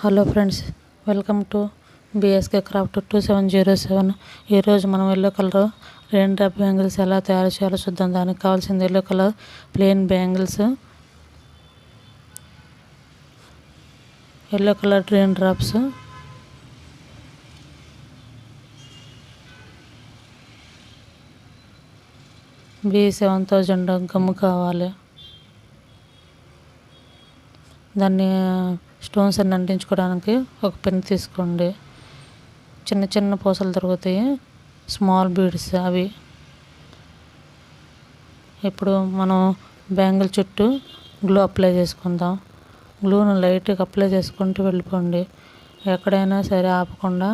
Hello friends, welcome to BSK craft 2707. ఈరోజు మనం yellow colour rain drop bangles ఎలా తయారు చేయాలో చూద్దాం. దానికి కావాల్సింది yellow colour plain bangles, yellow colour rain drops, B7000 గమ్ము కావాలి. దాన్ని స్టోన్స్ అన్ని అంటించుకోవడానికి ఒక పెన్ తీసుకోండి. చిన్న చిన్న పూసలు దొరుకుతాయి, స్మాల్ బీడ్స్ అవి. ఇప్పుడు మనం బ్యాంగిల్ చుట్టూ గ్లూ అప్లై చేసుకుందాం. గ్లూను లైట్గా అప్లై చేసుకుంటూ వెళ్ళిపోండి. ఎక్కడైనా సరే ఆపకుండా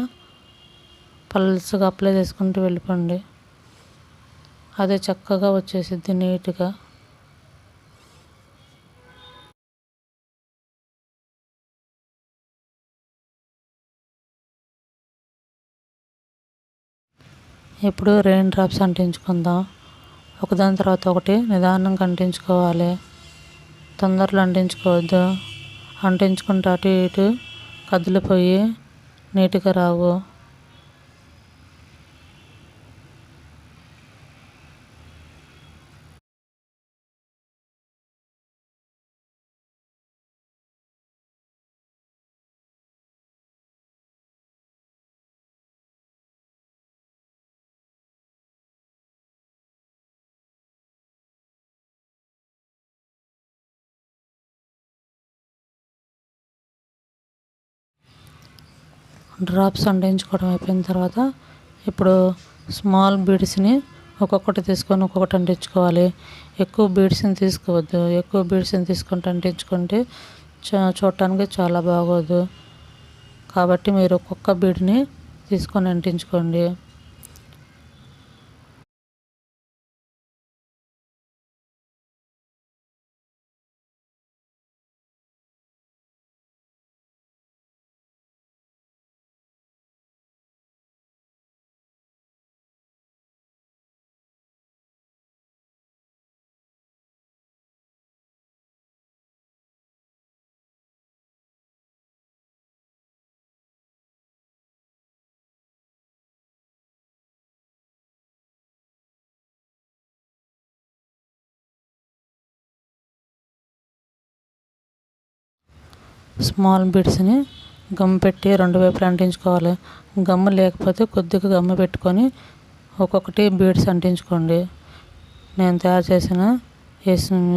పల్స్గా అప్లై చేసుకుంటూ వెళ్ళిపోండి. అదే చక్కగా వచ్చేసిద్ది నీట్గా. ఇప్పుడు రెయిన్ డ్రాప్స్ అంటించుకుందాం. ఒకదాని తర్వాత ఒకటి నిదానంగా అంటించుకోవాలి. తొందరలో అంటించుకోవద్దు. అంటించుకుంటే అటు ఇటు కదిలిపోయి నీట్గా రావు. డ్రాప్స్ అంటించుకోవడం అయిపోయిన తర్వాత ఇప్పుడు స్మాల్ బీడ్స్ని ఒక్కొక్కటి తీసుకొని ఒక్కొక్కటి అంటించుకోవాలి. ఎక్కువ బీడ్స్ని తీసుకోవద్దు. ఎక్కువ బీడ్స్ని తీసుకుంటే అంటించుకుంటే చూడటానికి చాలా బాగోదు. కాబట్టి మీరు ఒక్కొక్క బీడ్ని తీసుకొని అంటించుకోండి. స్మాల్ బీడ్స్ని గమ్ పెట్టి రెండు వైపులు అంటించుకోవాలి. గమ్ము లేకపోతే కొద్దిగా గమ్ము పెట్టుకొని ఒక్కొక్కటి బీడ్స్ అంటించుకోండి. నేను తయారు చేసిన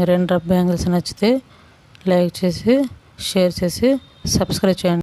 రెయిన్ డ్రాప్ బ్యాంగిల్స్ నచ్చితే లైక్ చేసి, షేర్ చేసి, సబ్స్క్రైబ్ చేయండి.